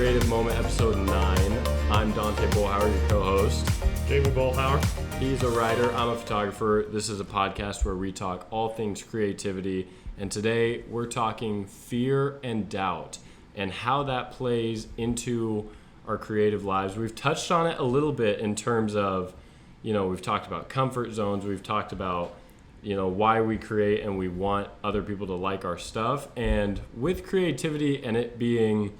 Creative Moment, episode 9. I'm Dante Bullhauer, your co-host. Jamie Bullhauer. He's a writer, I'm a photographer. This is a podcast where we talk all things creativity. And today we're talking fear and doubt and how that plays into our creative lives. We've touched on it a little bit in terms of, we've talked about comfort zones. We've talked about, why we create and we want other people to like our stuff. And with creativity and it being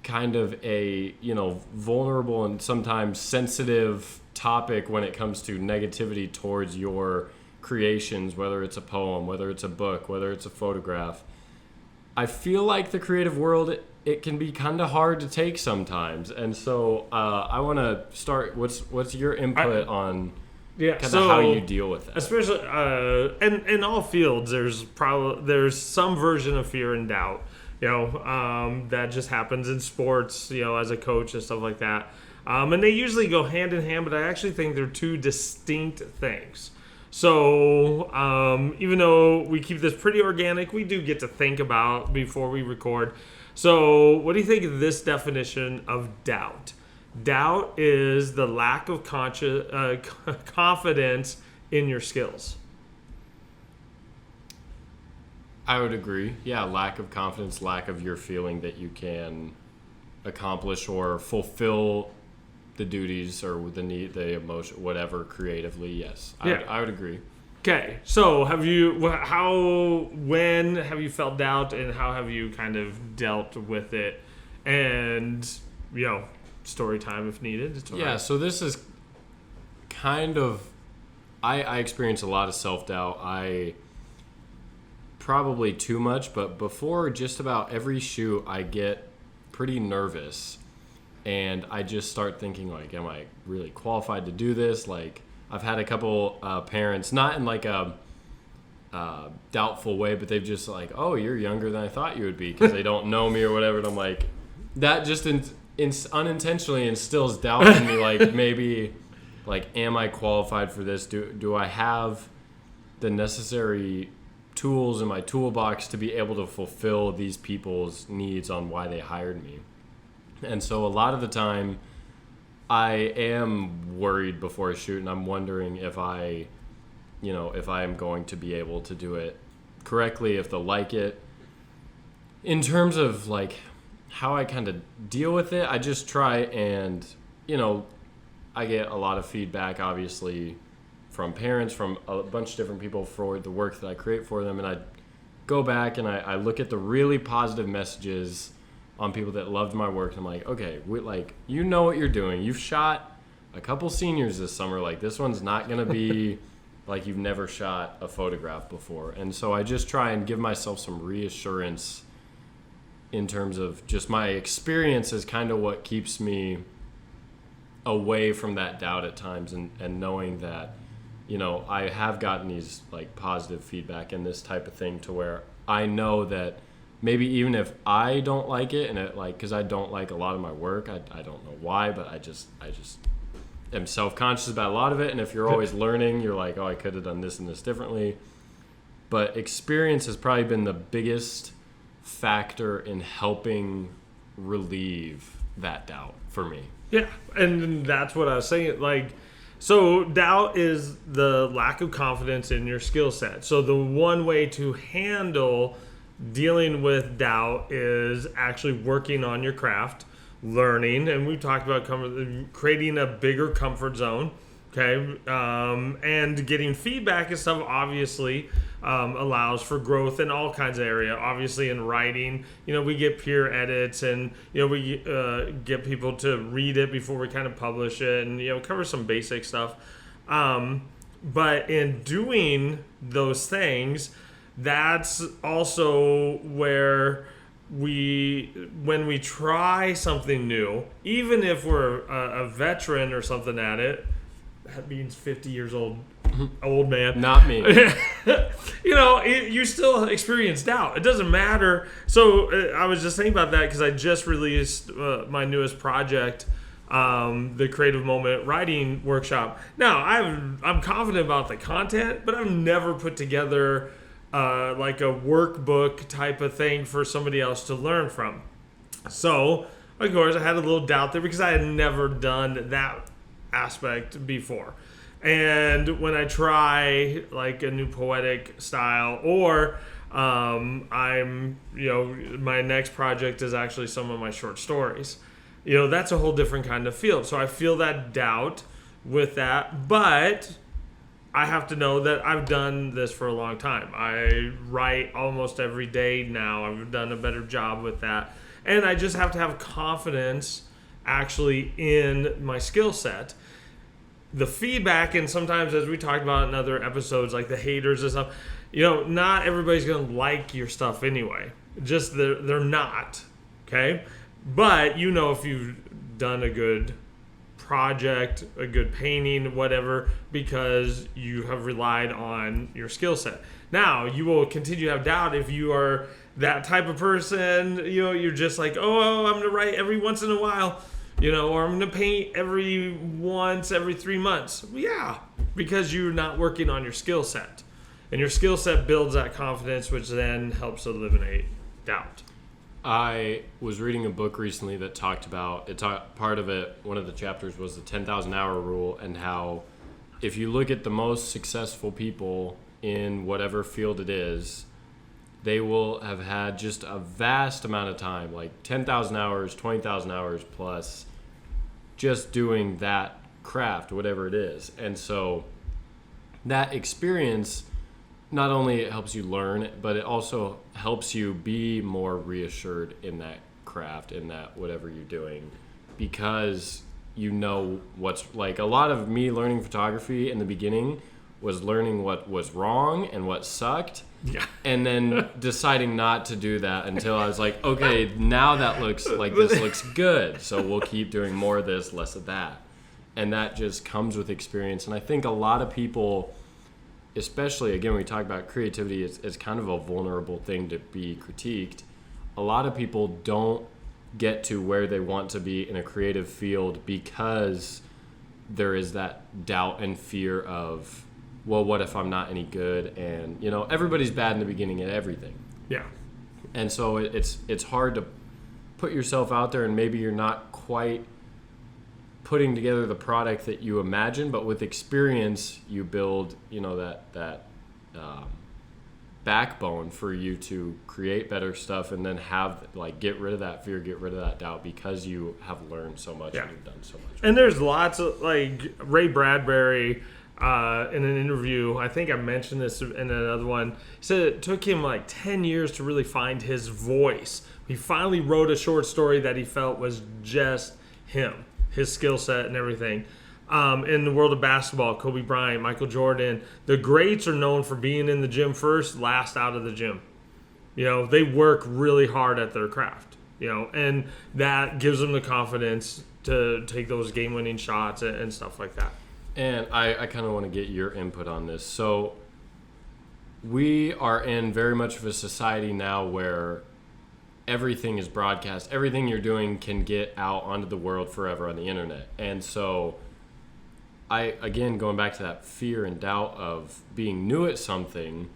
kind of a, vulnerable and sometimes sensitive topic when it comes to negativity towards your creations, whether it's a poem, whether it's a book, whether it's a photograph. I feel like the creative world, it can be kind of hard to take sometimes. And so I want to start, what's your input on how you deal with that? Especially in all fields, there's some version of fear and doubt, that just happens in sports, as a coach and stuff like that. And they usually go hand in hand, but I actually think they're two distinct things. So even though we keep this pretty organic, we do get to think about before we record. So what do you think of this definition of doubt? Doubt is the lack of confidence in your skills. I would agree. Yeah, lack of confidence, lack of your feeling that you can accomplish or fulfill the duties or the need, the emotion, whatever, creatively. Yes, I would agree. Okay, so when have you felt doubt, and how have you kind of dealt with it? And story time if needed. Yeah, so this is kind of, I experience a lot of self-doubt. I probably too much, but before just about every shoot, I get pretty nervous. And I just start thinking, like, am I really qualified to do this? Like, I've had a couple parents, not in like a doubtful way, but they've just like, oh, you're younger than I thought you would be because they don't know me or whatever. And I'm like, that just unintentionally instills doubt in me. Like, maybe, like, am I qualified for this? Do I have the necessary tools in my toolbox to be able to fulfill these people's needs on why they hired me? And so a lot of the time I am worried before I shoot, and I'm wondering if I am going to be able to do it correctly, if they'll like it. In terms of like how I kind of deal with it, I just try and, I get a lot of feedback, obviously, from parents, from a bunch of different people for the work that I create for them. And I go back and I look at the really positive messages on people that loved my work, and I'm like, okay, what you're doing. You've shot a couple seniors this summer. Like, this one's not going to be like you've never shot a photograph before. And so I just try and give myself some reassurance in terms of just my experience is kind of what keeps me away from that doubt at times, and knowing that, I have gotten these like positive feedback and this type of thing to where I know that maybe even if I don't like it, and it because I don't like a lot of my work, I don't know why, but I just am self-conscious about a lot of it. And if you're always learning, you're like, oh, I could have done this and this differently. But experience has probably been the biggest factor in helping relieve that doubt for me. Yeah, and that's what I was saying. So doubt is the lack of confidence in your skill set. So the one way to handle dealing with doubt is actually working on your craft, learning, and we talked about creating a bigger comfort zone, okay, and getting feedback and stuff obviously allows for growth in all kinds of areas. Obviously in writing, we get peer edits, and we get people to read it before we kind of publish it, and cover some basic stuff. But in doing those things, that's also where when we try something new, even if we're a veteran or something at it, that means 50 years old man. Not me. You still experience doubt. It doesn't matter. So I was just thinking about that because I just released my newest project, the Creative Moment Writing Workshop. Now, I'm confident about the content, but I've never put together like a workbook type of thing for somebody else to learn from. So Of course, I had a little doubt there because I had never done that aspect before. And when I try like a new poetic style, or my next project is actually some of my short stories. That's a whole different kind of field. So I feel that doubt with that, but I have to know that I've done this for a long time. I write almost every day now. I've done a better job with that. And I just have to have confidence actually in my skill set. The feedback, and sometimes, as we talked about in other episodes, like the haters and stuff, not everybody's going to like your stuff anyway. Just they're not, okay? But if you've done a good project, a good painting, whatever, because you have relied on your skill set. Now, you will continue to have doubt if you are that type of person. You're just like, oh, I'm going to write every once in a while. Or I'm going to paint every 3 months. Well, yeah, because you're not working on your skill set. And your skill set builds that confidence, which then helps eliminate doubt. I was reading a book recently that talked about, part of it, one of the chapters was the 10,000 hour rule, and how if you look at the most successful people in whatever field it is, they will have had just a vast amount of time, like 10,000 hours, 20,000 hours plus, just doing that craft, whatever it is. And so that experience, not only it helps you learn, but it also helps you be more reassured in that craft, in that whatever you're doing, because what's, like, a lot of me learning photography in the beginning was learning what was wrong and what sucked. Yeah. And then deciding not to do that until I was like, okay, now that looks like this looks good. So we'll keep doing more of this, less of that. And that just comes with experience. And I think a lot of people, especially, again, when we talk about creativity, it's kind of a vulnerable thing to be critiqued. A lot of people don't get to where they want to be in a creative field because there is that doubt and fear of, well, what if I'm not any good? And, everybody's bad in the beginning at everything. Yeah. And so it's hard to put yourself out there, and maybe you're not quite putting together the product that you imagine, but with experience, you build, that backbone for you to create better stuff, and then get rid of that fear, get rid of that doubt, because you have learned so much and you've done so much. And there's lots of, like, Ray Bradbury, in an interview, I think I mentioned this in another one, he said it took him like 10 years to really find his voice. He finally wrote a short story that he felt was just him, his skill set and everything. In the world of basketball, Kobe Bryant, Michael Jordan, the greats are known for being in the gym first, last out of the gym. They work really hard at their craft, and that gives them the confidence to take those game-winning shots and stuff like that. And I kind of want to get your input on this. So we are in very much of a society now where everything is broadcast. Everything you're doing can get out onto the world forever on the internet. And so again, going back to that fear and doubt of being new at something,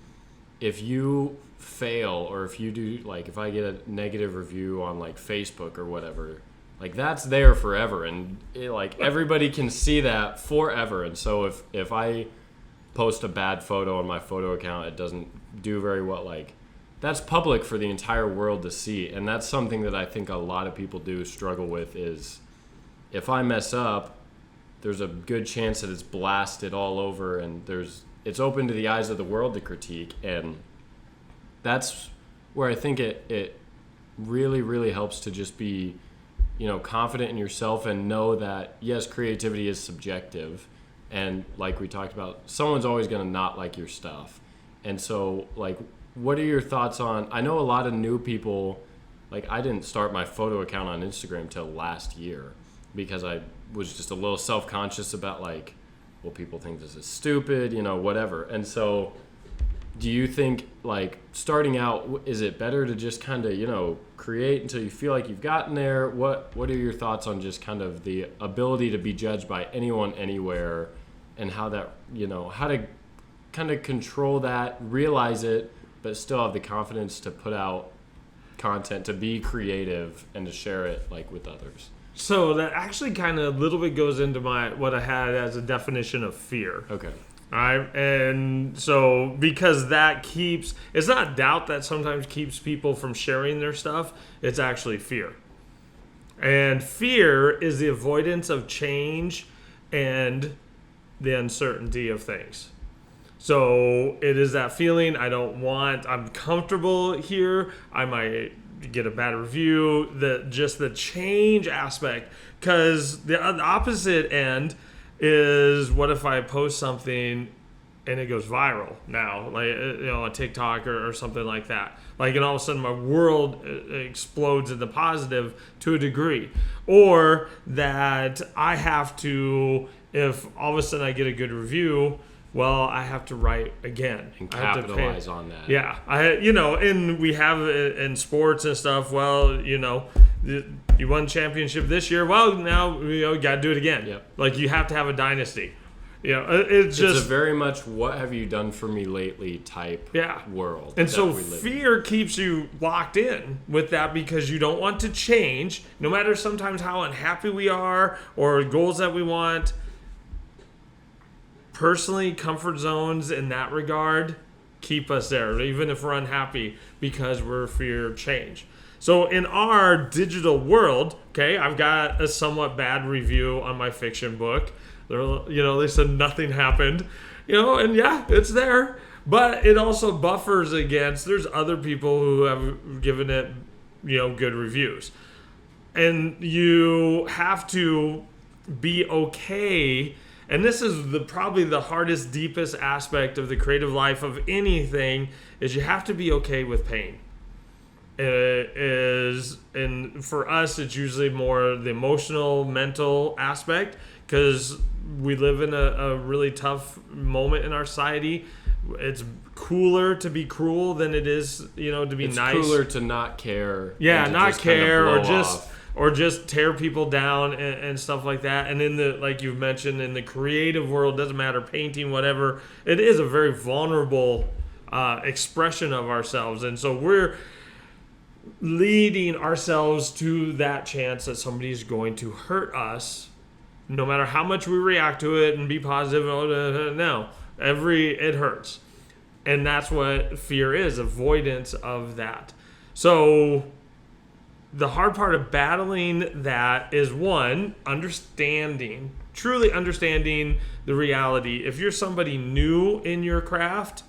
if you fail, or if you do, like, if I get a negative review on, like, Facebook or whatever, like, that's there forever, and everybody can see that forever. And so if I post a bad photo on my photo account, it doesn't do very well, like, that's public for the entire world to see. And that's something that I think a lot of people do struggle with, is if I mess up, there's a good chance that it's blasted all over, and it's open to the eyes of the world to critique. And that's where I think it really, really helps to just be, confident in yourself, and know that, yes, creativity is subjective. And like we talked about, someone's always going to not like your stuff. And so, like, what are your thoughts on, I know a lot of new people, like, I didn't start my photo account on Instagram till last year because I was just a little self-conscious about, like, well, people think this is stupid, whatever. And so do you think, like, starting out, is it better to just kind of, create until you feel like you've gotten there? What are your thoughts on just kind of the ability to be judged by anyone, anywhere, and how that, how to kind of control that, realize it, but still have the confidence to put out content, to be creative, and to share it like with others. So that actually kind of a little bit goes into what I had as a definition of fear. Okay. All right. And so because that keeps, it's not doubt that sometimes keeps people from sharing their stuff. It's actually fear. And fear is the avoidance of change and the uncertainty of things. So it is that feeling I'm comfortable here. I might get a bad review, the change aspect, because the opposite end is, what if I post something and it goes viral now, like on TikTok or something like that, like, and all of a sudden my world explodes in the positive to a degree, or that I have to, if all of a sudden I get a good review, well, I have to write again and capitalize on that. Yeah, and we have it in sports and stuff. Well, you won championship this year. Well, now you got to do it again. Yep. Like, you have to have a dynasty. It's a very much what have you done for me lately type world. And so fear keeps you locked in with that, because you don't want to change, no matter sometimes how unhappy we are or goals that we want. Personally, comfort zones in that regard keep us there, even if we're unhappy, because we're fear of change. So in our digital world, okay, I've got a somewhat bad review on my fiction book. They said nothing happened, and yeah, it's there. But it also buffers against, there's other people who have given it, good reviews. And you have to be okay. And this is probably the hardest, deepest aspect of the creative life of anything, is you have to be okay with pain. And for us, it's usually more the emotional, mental aspect, because we live in a really tough moment in our society. It's cooler to be cruel than it is, to be nice. It's cooler to not care. Yeah, not care, or off. just tear people down and stuff like that. And in the, like you've mentioned, in the creative world, doesn't matter, painting, whatever, it is a very vulnerable expression of ourselves. And so we're leading ourselves to that chance that somebody's going to hurt us, no matter how much we react to it and be positive. No, it hurts. And that's what fear is, avoidance of that. So the hard part of battling that is, one, truly understanding the reality. If you're somebody new in your craft,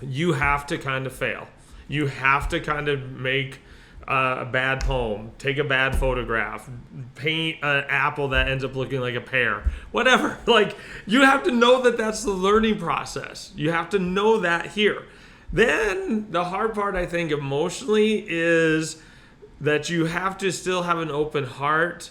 you have to kind of fail. You have to kind of make a bad poem, take a bad photograph, paint an apple that ends up looking like a pear, whatever. Like, you have to know that that's the learning process. You have to know that here. Then the hard part, I think, emotionally, is that you have to still have an open heart.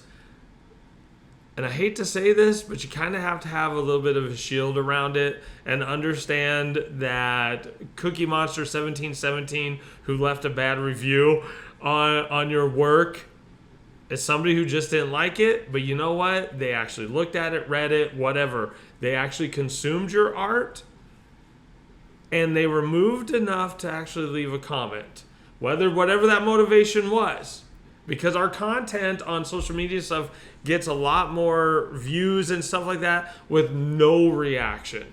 And I hate to say this, but you kind of have to have a little bit of a shield around it and understand that Cookie Monster 1717, who left a bad review on your work, is somebody who just didn't like it. But you know what? They actually looked at it, read it, whatever. They actually consumed your art, and they were moved enough to actually leave a comment. Whatever that motivation was. Because our content on social media stuff gets a lot more views and stuff like that with no reaction.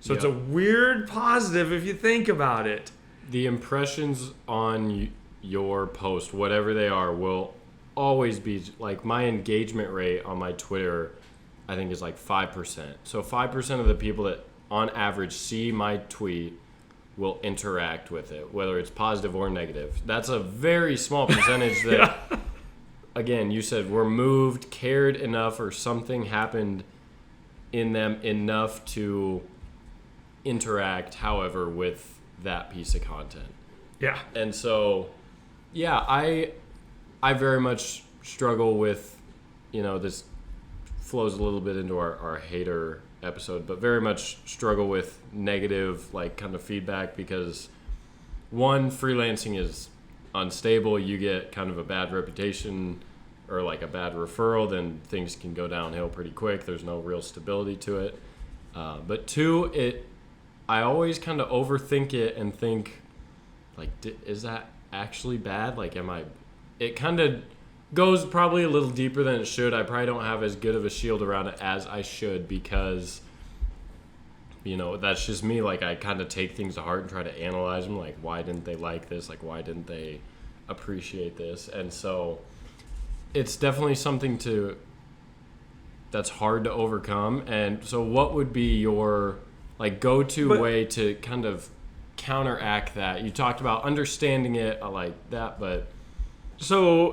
So It's a weird positive if you think about it. The impressions on your post, whatever they are, will always be, like, my engagement rate on my Twitter, I think, is like 5%. So 5% of the people that on average see my tweet will interact with it, whether it's positive or negative. That's a very small percentage that, again, you said were moved, cared enough, or something happened in them enough to interact, however, with that piece of content. Yeah. And so, yeah, I very much struggle with, this flows a little bit into our hater episode, but very much struggle with negative, like, kind of feedback, because one, freelancing is unstable. You get kind of a bad reputation or like a bad referral, then things can go downhill pretty quick. There's no real stability to it. But two, I always kind of overthink it and think, like, is that actually bad? Like, am I? It kind of goes probably a little deeper than it should. I probably don't have as good of a shield around it as I should because, that's just me. Like, I kind of take things to heart and try to analyze them. Like, why didn't they like this? Like, why didn't they appreciate this? And so it's definitely something that's hard to overcome. And so what would be your go-to way to kind of counteract that? You talked about understanding it, I like that, but so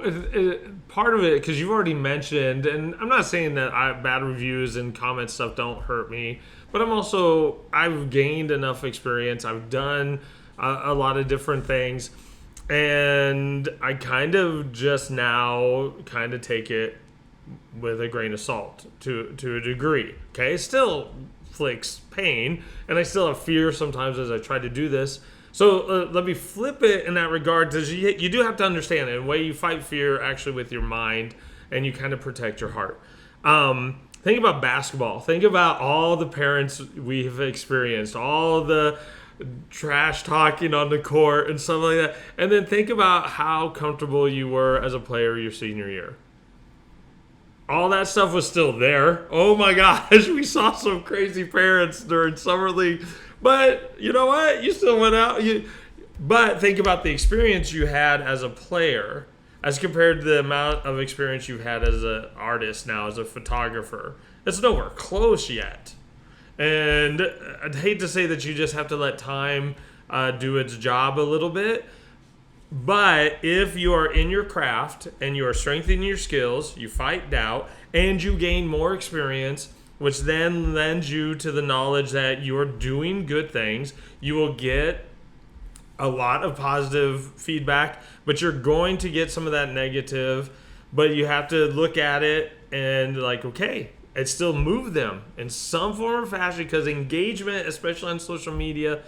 part of it, because you've already mentioned, and I'm not saying that bad reviews and comment stuff don't hurt me, but I've gained enough experience. I've done a lot of different things, and I kind of just now kind of take it with a grain of salt to a degree. Okay, it still inflicts pain, and I still have fear sometimes as I try to do this. So let me flip it in that regard, because you do have to understand it. In a way, you fight fear actually with your mind, and you kind of protect your heart. Think about basketball. Think about all the parents we've experienced, all the trash talking on the court and stuff like that. And then think about how comfortable you were as a player your senior year. All that stuff was still there. Oh my gosh, we saw some crazy parents during summer league. But you know what? You still went out. But think about the experience you had as a player as compared to the amount of experience you've had as an artist now, as a photographer. It's nowhere close yet. And I'd hate to say that you just have to let time do its job a little bit. But if you are in your craft and you are strengthening your skills, you fight doubt, and you gain more experience, which then lends you to the knowledge that you're doing good things, you will get a lot of positive feedback, but you're going to get some of that negative. But you have to look at it and okay, and still move them in some form or fashion, because engagement, especially on social media,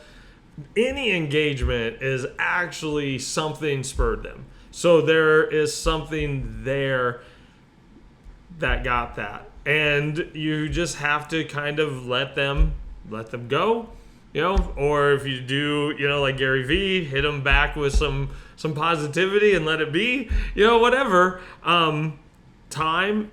any engagement is actually something spurred them. So there is something there that got that. And you just have to kind of let them go, or if you do, like Gary Vee, hit them back with some positivity and let it be, whatever. Time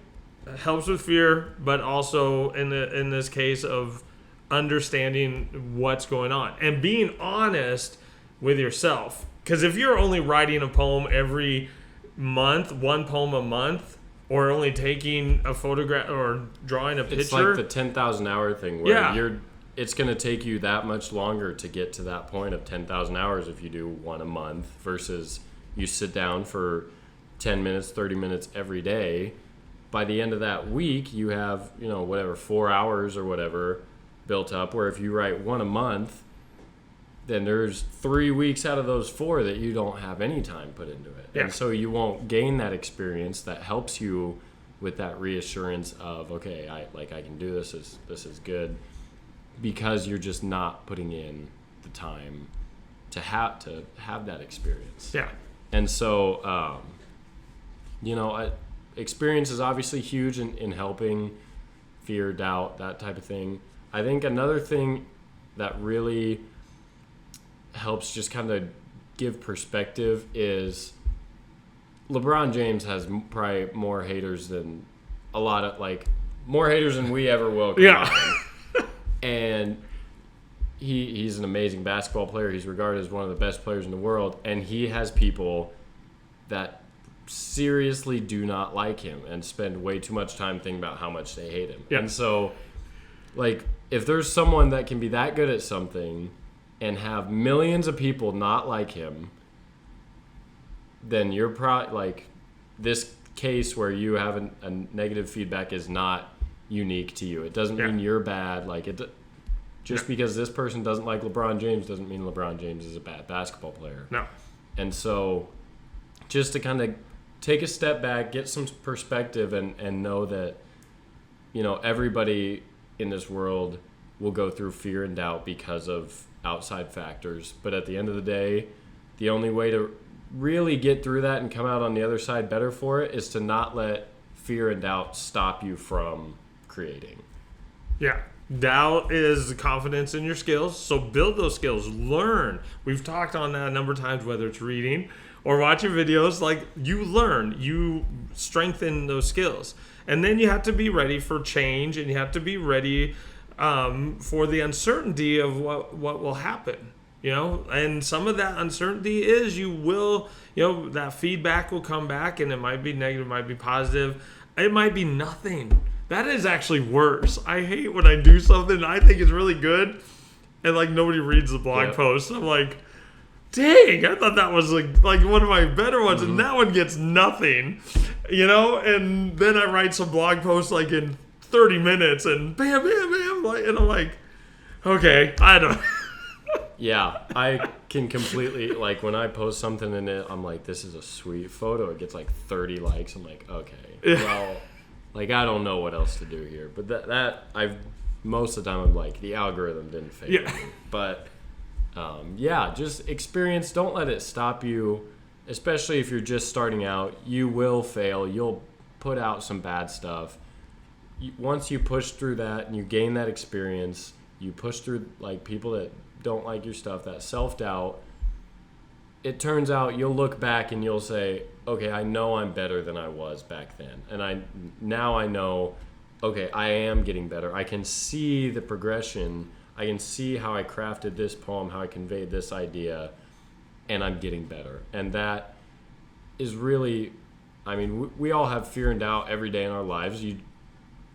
helps with fear, but also in this case of understanding what's going on and being honest with yourself. Because if you're only writing a poem every month, one poem a month, or only taking a photograph or drawing a picture, it's like the 10,000 hour thing where it's going to take you that much longer to get to that point of 10,000 hours if you do one a month versus you sit down for 10 minutes, 30 minutes every day. By the end of that week, you have, 4 hours or whatever built up, where if you write one a month, then there's 3 weeks out of those 4 that you don't have any time put into it. Yeah. And so you won't gain that experience that helps you with that reassurance of, okay, I can do this. This is good, because you're just not putting in the time to have that experience. Yeah. And so, experience is obviously huge in helping fear, doubt, that type of thing. I think another thing that really helps just kind of give perspective is LeBron James has probably more haters than more haters than we ever will combine. Yeah. And he's an amazing basketball player. He's regarded as one of the best players in the world, and he has people that seriously do not like him and spend way too much time thinking about how much they hate him. Yeah. And so, if there's someone that can be that good at something and have millions of people not like him, then you're probably this case where you have a negative feedback is not unique to you. It doesn't mean you're bad. Because this person doesn't like LeBron James doesn't mean LeBron James is a bad basketball player. No. And so just to kind of take a step back, get some perspective, and know that, everybody in this world will go through fear and doubt because of outside factors. But at the end of the day, the only way to really get through that and come out on the other side better for it is to not let fear and doubt stop you from creating. Yeah. Doubt is confidence in your skills. So build those skills. Learn. We've talked on that a number of times, whether it's reading or watching videos. Like, you learn, you strengthen those skills. And then you have to be ready for change, and you have to be ready for the uncertainty of what will happen. And some of that uncertainty is that feedback will come back, and it might be negative, it might be positive, it might be nothing. That is actually worse. I hate when I do something I think is really good, and like nobody reads the blog post. I'm like, dang, I thought that was like one of my better ones, and that one gets nothing, And then I write some blog posts like in 30 minutes, and bam, bam, bam, and I'm like, okay, I don't. Yeah, I can completely, like, when I post something in it, I'm like, this is a sweet photo. It gets like 30 likes. I'm like, okay, well, like, I don't know what else to do here. But that most of the time I'm like, the algorithm didn't favor me. But just experience. Don't let it stop you, especially if you're just starting out. You will fail. You'll put out some bad stuff. Once you push through that and you gain that experience, you push through like people that don't like your stuff, that self-doubt, it turns out you'll look back and you'll say, okay, I know I'm better than I was back then. And now I know, okay, I am getting better. I can see the progression. I can see how I crafted this poem, how I conveyed this idea, and I'm getting better. And that is really, I mean, we all have fear and doubt every day in our lives.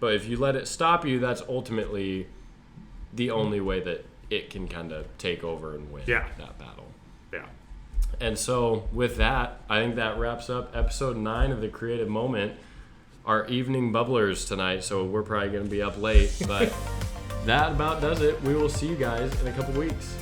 But if you let it stop you, that's ultimately the only way that it can kind of take over and win that battle. Yeah. And so with that, I think that wraps up episode 9 of The Creative Moment, our evening bubblers tonight. So we're probably going to be up late, but that about does it. We will see you guys in a couple weeks.